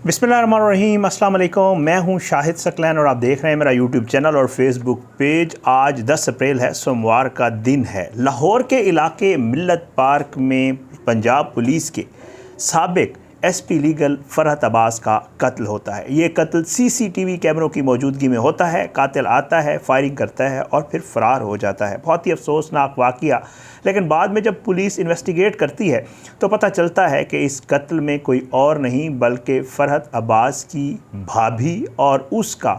बिस्मिल्लाहिर्रहमानिर्रहीम, अस्सलाम वालेकुम। मैं हूं शाहिद सकलैन और आप देख रहे हैं मेरा यूट्यूब चैनल और फेसबुक पेज। आज 10 अप्रैल है, सोमवार का दिन है। लाहौर के इलाके मिल्लत पार्क में पंजाब पुलिस के साबिक एसपी लीगल फरहत अब्बास का कत्ल होता है। ये कत्ल सीसीटीवी कैमरों की मौजूदगी में होता है। कातिल आता है, फायरिंग करता है और फिर फ़रार हो जाता है। बहुत ही अफसोसनाक वाक़या। लेकिन बाद में जब पुलिस इन्वेस्टिगेट करती है तो पता चलता है कि इस कत्ल में कोई और नहीं बल्कि फरहत अब्बास की भाभी और उसका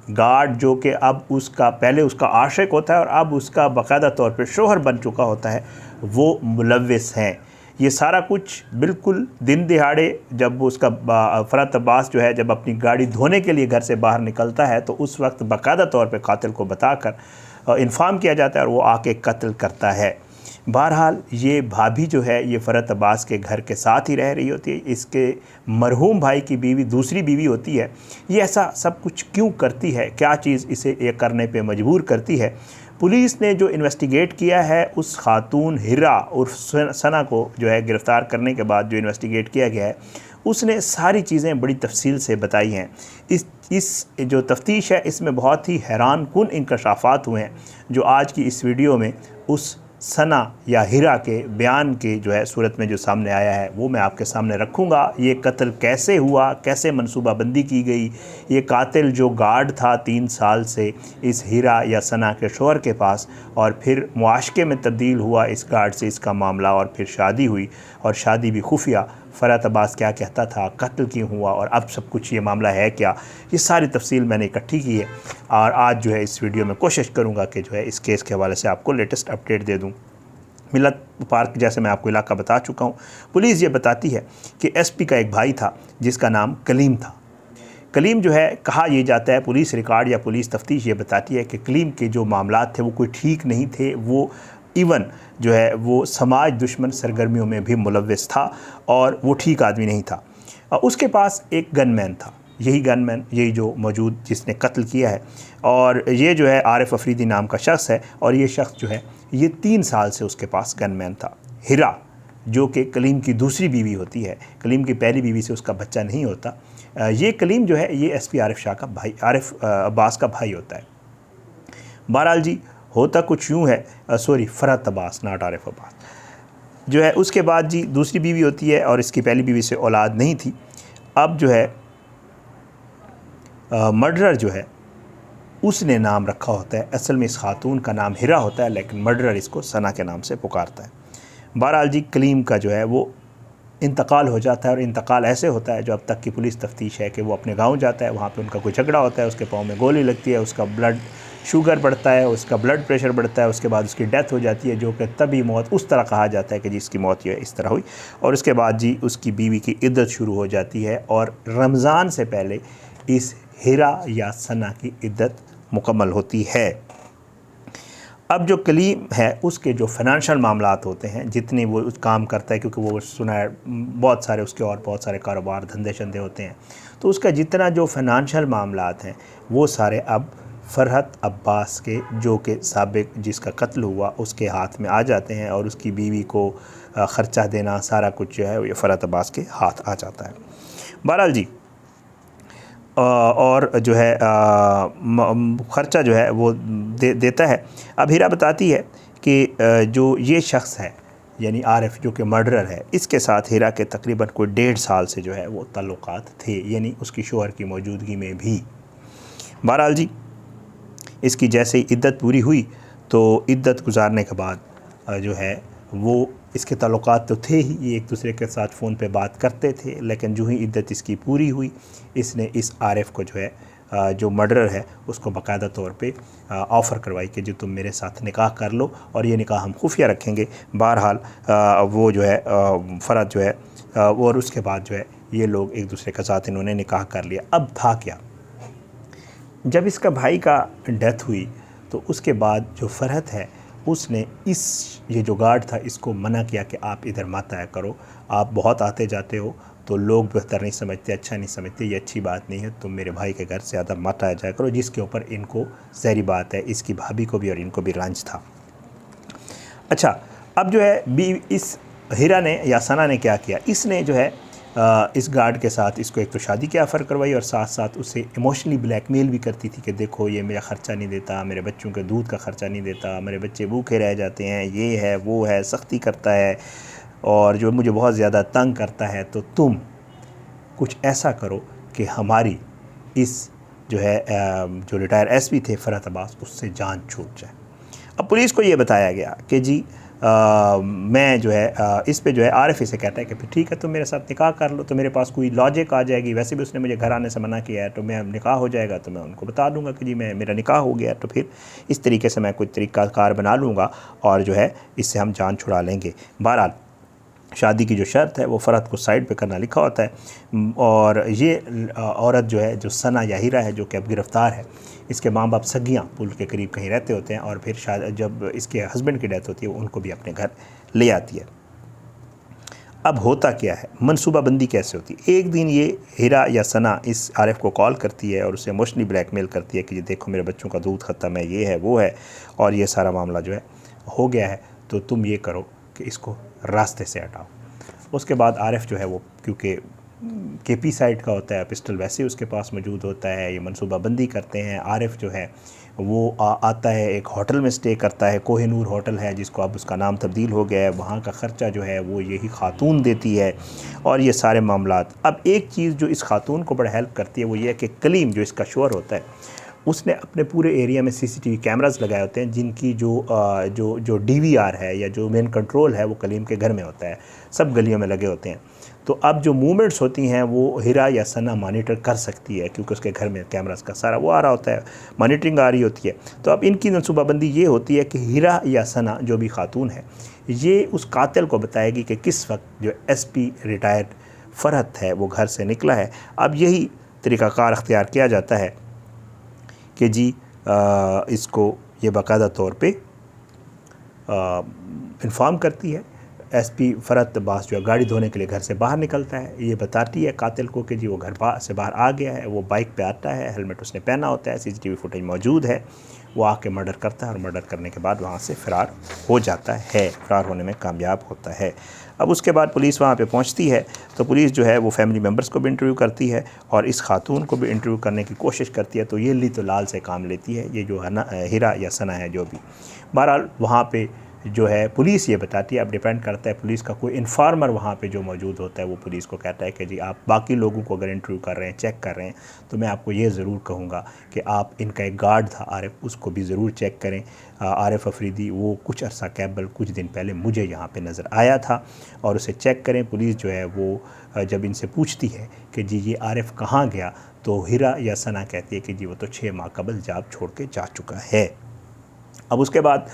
गार्ड, जो कि अब उसका पहले उसका आशिक होता है और अब उसका बाकायदा तौर पर शोहर बन चुका होता है, वो मुलव्विस हैं। ये सारा कुछ बिल्कुल दिन दिहाड़े जब उसका फरहत अब्बास जो है जब अपनी गाड़ी धोने के लिए घर से बाहर निकलता है तो उस वक्त बाकायदा तौर पे कातिल को बताकर इन्फॉर्म किया जाता है और वो आके कत्ल करता है। बहरहाल ये भाभी जो है ये फरहत अब्बास के घर के साथ ही रह रही होती है। इसके मरहूम भाई की बीवी दूसरी बीवी होती है। ये ऐसा सब कुछ क्यों करती है, क्या चीज़ इसे ये करने पे मजबूर करती है? पुलिस ने जो इन्वेस्टिगेट किया है उस खातून हिरा उर्फ सना को जो है गिरफ़्तार करने के बाद जो इन्वेस्टिगेट किया गया है उसने सारी चीज़ें बड़ी तफसील से बताई हैं। इस जो तफ्तीश है इसमें बहुत ही हैरान कुन इंकशाफात हुए हैं जो आज की इस वीडियो में उस सना या हिरा के बयान के जो है सूरत में जो सामने आया है वो मैं आपके सामने रखूँगा। ये कत्ल कैसे हुआ, कैसे मनसूबाबंदी की गई, ये कातिल जो गार्ड था 3 साल से इस हिरा या सना के शोहर के पास और फिर मुआशके में तब्दील हुआ इस गार्ड से इसका मामला और फिर शादी हुई और शादी भी खुफिया। फरहत अब्बास क्या कहता था, कत्ल क्यों हुआ और अब सब कुछ ये मामला है क्या, ये सारी तफसील मैंने इकट्ठी की है और आज जो है इस वीडियो में कोशिश करूँगा कि जो है इस केस के हवाले से आपको लेटेस्ट अपडेट दे दूँ। मिल्लत पार्क जैसे मैं आपको इलाका बता चुका हूँ। पुलिस ये बताती है कि एसपी का एक भाई था जिसका नाम कलीम था। कलीम जो है, कहा यह जाता है, पुलिस रिकॉर्ड या पुलिस तफ्तीश ये बताती है कि कलीम के जो मामलात थे वो कोई ठीक नहीं थे। वो इवन जो है वो समाज दुश्मन सरगर्मियों में भी मुलव्विस था और वो ठीक आदमी नहीं था। उसके पास एक गनमैन था, यही गनमैन यही जो मौजूद जिसने कत्ल किया है और ये जो है आरिफ अफरीदी नाम का शख्स है और ये शख्स जो है ये 3 साल से उसके पास गनमैन था। हिरा जो कि कलीम की दूसरी बीवी होती है, कलीम की पहली बीवी से उसका बच्चा नहीं होता। ये कलीम जो है ये एसपी आरिफ शाह का भाई, आरिफ अब्बास का भाई होता है। बहरहाल जी होता कुछ यूँ है, फरहत अब्बास नॉट आरिफ अब्बास जो है। उसके बाद जी दूसरी बीवी होती है और इसकी पहली बीवी से औलाद नहीं थी। अब जो है मर्डरर जो है उसने नाम रखा होता है, असल में इस खातून का नाम हिरा होता है लेकिन मर्डरर इसको सना के नाम से पुकारता है। बहरहाल जी कलीम का जो है वो इंतकाल हो जाता है और इंतकाल ऐसे होता है जो अब तक की पुलिस तफ्तीश है कि वो अपने गांव जाता है, वहाँ पे उनका कोई झगड़ा होता है, उसके पाँव में गोली लगती है, उसका ब्लड शुगर बढ़ता है, उसका ब्लड प्रेशर बढ़ता है, उसके बाद उसकी डेथ हो जाती है जो कि तभी मौत उस तरह कहा जाता है कि जिसकी मौत ये इस तरह हुई। और उसके बाद जी उसकी बीवी की इद्दत शुरू हो जाती है और रमज़ान से पहले इस हिरा या सना की इद्दत मुकम्मल होती है। अब जो कलीम है उसके जो फाइनेंशियल मामलात होते हैं, जितने वो काम करता है, क्योंकि वो सुना है बहुत सारे उसके और बहुत सारे कारोबार धंधे शंधे होते हैं, तो उसका जितना जो फाइनेंशियल मामलात हैं वो सारे अब फरहत अब्बास के जो कि साबिक जिसका कत्ल हुआ उसके हाथ में आ जाते हैं और उसकी बीवी को ख़र्चा देना सारा कुछ जो है ये फरहत अब्बास के हाथ आ जाता है। बहरहाल जी और जो है ख़र्चा जो है वो देता है। अब हीरा बताती है कि जो ये शख्स है यानी आरिफ जो कि मर्डरर है, इसके साथ हीरा के तकरीबन कोई 1.5 साल से जो है वो ताल्लुकात थे, यानी उसकी शोहर की मौजूदगी में भी। बहरहाल जी इसकी जैसे ही इद्दत पूरी हुई तो इद्दत गुजारने के बाद जो है वो इसके ताल्लुकात तो थे ही, ये एक दूसरे के साथ फ़ोन पे बात करते थे, लेकिन जो ही इद्दत इसकी पूरी हुई इसने इस आरिफ को जो है जो मर्डरर है उसको बाकायदा तौर पे ऑफ़र करवाई कि जो तुम मेरे साथ निकाह कर लो और ये निकाह हम खुफिया रखेंगे। बहरहाल वो जो है फ़रहत जो है और उसके बाद जो है ये लोग एक दूसरे के साथ इन्होंने निकाह कर लिया। अब था क्या, जब इसका भाई का डेथ हुई तो उसके बाद जो फरहत है उसने ये जो गार्ड था इसको मना किया कि आप इधर मत आया करो, आप बहुत आते जाते हो तो लोग बेहतर नहीं समझते, अच्छा नहीं समझते, ये अच्छी बात नहीं है, तुम मेरे भाई के घर से ज़्यादा मत आया जाया करो। जिसके ऊपर इनको ज़ाहिरी बात है इसकी भाभी को भी और इनको भी रंज था। अच्छा, अब जो है इस हीरा ने या सना ने क्या किया, इसने जो है इस गार्ड के साथ इसको एक तो शादी की ऑफ़र करवाई और साथ साथ उसे इमोशनली ब्लैकमेल भी करती थी कि देखो ये मेरा ख़र्चा नहीं देता, मेरे बच्चों के दूध का ख़र्चा नहीं देता, मेरे बच्चे भूखे रह जाते हैं, ये है वो है, सख्ती करता है और जो मुझे बहुत ज़्यादा तंग करता है, तो तुम कुछ ऐसा करो कि हमारी इस जो है जो रिटायर एसपी थे फ़रहत अब्बास, उससे जान छूट जाए। अब पुलिस को ये बताया गया कि जी मैं जो है इस पे जो है आरिफ इसे कहता है कि फिर ठीक है तुम मेरे साथ निकाह कर लो, तो मेरे पास कोई लॉजिक आ जाएगी। वैसे भी उसने मुझे घर आने से मना किया है, तो मैं निकाह हो जाएगा तो मैं उनको बता दूंगा कि जी मेरा निकाह हो गया, तो फिर इस तरीके से मैं कोई तरीक़ाकार बना लूँगा और जो है इससे हम जान छुड़ा लेंगे। बहरहाल शादी की जो शर्त है वो फ़रहत को साइड पे करना लिखा होता है और ये औरत जो है, जो सना या हीरा है, जो कि अब गिरफ़्तार है, इसके माँ बाप सगियाँ पुल के करीब कहीं रहते होते हैं और फिर शायद जब इसके हस्बैंड की डेथ होती है वो उनको भी अपने घर ले आती है। अब होता क्या है, मनसूबाबंदी कैसे होती है। एक दिन ये हीरा या सना इस आरिफ को कॉल करती है और उसे इमोशनली ब्लैकमेल करती है कि ये देखो मेरे बच्चों का दूध ख़त्म है, ये है वो है और ये सारा मामला जो है हो गया है, तो तुम ये करो कि इसको रास्ते से हटाओ। उसके बाद आरिफ जो है वो, क्योंकि केपी साइड का होता है, पिस्टल वैसे उसके पास मौजूद होता है, ये मनसूबाबंदी करते हैं। आरिफ जो है वो आता है, एक होटल में स्टे करता है, कोहिनूर होटल है जिसको अब उसका नाम तब्दील हो गया है। वहाँ का ख़र्चा जो है वो यही खातून देती है और ये सारे मामलात। अब एक चीज़ जो इस खातून को बड़ा हेल्प करती है वो ये है कि कलीम जो इसका शोहर होता है उसने अपने पूरे एरिया में सीसीटीवी कैमरास लगाए होते हैं, जिनकी जो डीवीआर है या जो मेन कंट्रोल है वो कलीम के घर में होता है, सब गलियों में लगे होते हैं। तो अब जो मूवमेंट्स होती हैं वो हीरा या सना मॉनिटर कर सकती है, क्योंकि उसके घर में कैमरास का सारा वो आ रहा होता है, मॉनिटरिंग आ रही होती है। तो अब इनकी मनसूबाबंदी ये होती है कि हीरा या सना जो भी खातून है ये उस कातिल को बताएगी कि किस वक्त जो एसपी रिटायर्ड फ़रहत है वो घर से निकला है। अब यही तरीक़ाकार अख्तियार किया जाता है कि जी इसको ये बाकायदा तौर पे इन्फॉर्म करती है। एसपी फ़रहत अब्बास जो है गाड़ी धोने के लिए घर से बाहर निकलता है, ये बताती है कातिल को कि जी वो घर से बाहर आ गया है। वो बाइक पे आता है, हेलमेट उसने पहना होता है, सीसीटीवी फुटेज मौजूद है। वो आके मर्डर करता है और मर्डर करने के बाद वहाँ से फ़रार हो जाता है, फ़रार होने में कामयाब होता है। अब उसके बाद पुलिस वहाँ पे पहुँचती है, तो पुलिस जो है वो फैमिली मेम्बर्स को भी इंटरव्यू करती है और इस खातून को भी इंटरव्यू करने की कोशिश करती है। तो ये ली तो लाल से काम लेती है, ये जो है ना हीरा या सना है जो भी। बहरहाल वहाँ पे जो है पुलिस ये बताती है, अब डिपेंड करता है पुलिस का कोई इन्फॉर्मर वहाँ पे जो मौजूद होता है वो पुलिस को कहता है कि जी आप बाकी लोगों को अगर इंटरव्यू कर रहे हैं, चेक कर रहे हैं, तो मैं आपको ये ज़रूर कहूँगा कि आप, इनका एक गार्ड था आरिफ, उसको भी ज़रूर चेक करें। आरिफ अफरीदी वो कुछ अरसा कैबल कुछ दिन पहले मुझे यहाँ पे नज़र आया था और उसे चेक करें। पुलिस जो है वो जब इनसे पूछती है कि जी ये आरिफ कहाँ गया, तो हीरा या सना कहती है कि जी वो तो 6 माह कबल जॉब छोड़ के जा चुका है। अब उसके बाद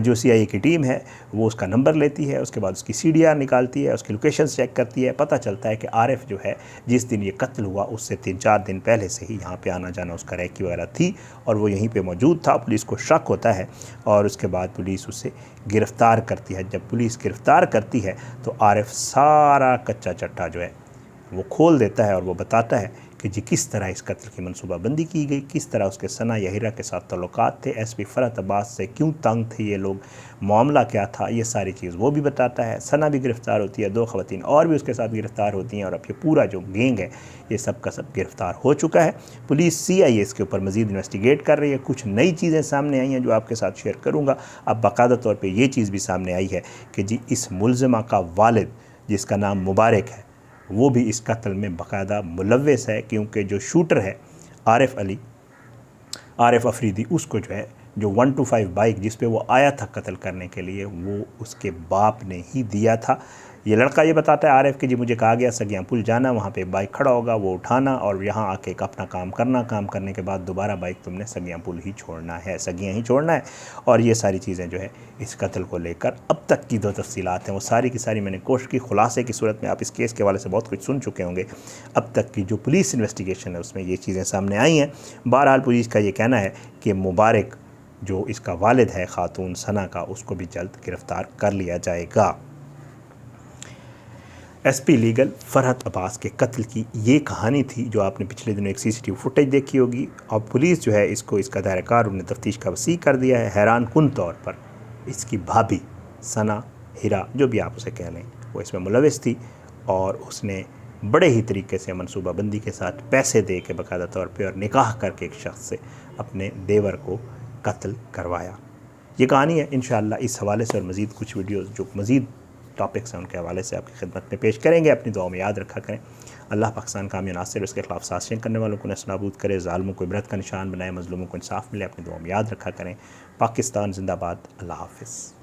जो सीआईए की टीम है वो उसका नंबर लेती है, उसके बाद उसकी सीडीआर निकालती है, उसकी लोकेशन चेक करती है। पता चलता है कि आरिफ जो है जिस दिन ये कत्ल हुआ उससे 3-4 दिन पहले से ही यहाँ पे आना जाना उसका रैकी वगैरह थी और वो यहीं पे मौजूद था। पुलिस को शक होता है और उसके बाद पुलिस उसे गिरफ़्तार करती है। जब पुलिस गिरफ़्तार करती है तो आरिफ सारा कच्चा चट्टा जो है वो खोल देता है और वो बताता है कि जी किस तरह इस कत्ल की मनसूबाबंदी की गई, किस तरह उसके सना या हीरा के साथ ताल्लुकात थे, एसपी फ़रहत अब्बास से क्यों तंग थे ये लोग, मामला क्या था, ये सारी चीज़ वो भी बताता है। सना भी गिरफ़्तार होती है, 2 ख़वातीन और भी उसके साथ गिरफ़्तार होती हैं और अब ये पूरा जो गैंग है ये सब का सब गिरफ़्तार हो चुका है। पुलिस सीआईए इसके ऊपर मज़ीद इन्वेस्टिगेट कर रही है। कुछ नई चीज़ें सामने आई हैं जो आपके साथ शेयर करूँगा। अब बाकायदा तौर पर ये चीज़ भी सामने आई है कि जी इस मुलज़िमा का वालिद, जिसका नाम मुबारक है, वो भी इस कत्ल में बाकायदा मुलव्वस है, क्योंकि जो शूटर है आरिफ अफरीदी, उसको जो है जो 125 बाइक जिस पे वो आया था कत्ल करने के लिए, वो उसके बाप ने ही दिया था। ये लड़का ये बताता है आरिफ कि जी मुझे कहा गया सगियाँ पुल जाना, वहाँ पे बाइक खड़ा होगा, वो उठाना और यहाँ आके अपना काम करना, काम करने के बाद दोबारा बाइक तुमने सगियाँ पुल ही छोड़ना है, सगियाँ ही छोड़ना है। और ये सारी चीज़ें जो है इस कत्ल को लेकर अब तक की जो तफसीलात हैं वो सारी की सारी मैंने कोशिश की। खुलासे की सूरत में आप इस केस के हवाले से बहुत कुछ सुन चुके होंगे। अब तक की जो पुलिस इन्वेस्टिगेशन है उसमें ये चीज़ें सामने आई हैं। बहरहाल पुलिस का ये कहना है कि मुबारक जो इसका वालिद है खातून सना का, उसको भी जल्द गिरफ़्तार कर लिया जाएगा। एसपी लीगल फ़रहत अब्बास के कत्ल की ये कहानी थी जो आपने पिछले दिनों एक सीसीटीवी फुटेज देखी होगी। और पुलिस जो है इसका दायराकार उन्हें तफ्तीश का वसी कर दिया है। हैरान कुन तौर पर इसकी भाभी सना, हीरा, जो भी आप उसे कह लें, वो इसमें मुलविस थी और उसने बड़े ही तरीके से मनसूबाबंदी के साथ पैसे दे के बाकायदा तौर पे और निकाह करके एक शख्स से अपने देवर को कत्ल करवाया। ये कहानी है इंशाअल्लाह इस हवाले से और मज़ीद कुछ वीडियोस जो मज़ीद टॉपिक्स हैं उनके हवाले से आपकी खिदमत में पेश करेंगे। अपनी दुआ में याद रखा करें। अल्लाह पाकिस्तान कामयाब नासिर उसके खिलाफ साजिशें करने वालों को नस्तानाबूद करे, ज़ालिमों को इबरत का निशान बनाए, मज़लूमों को इंसाफ मिले। अपनी दुआ में याद रखा करें। पाकिस्तान जिंदाबाद। अल्लाह हाफ़िज़।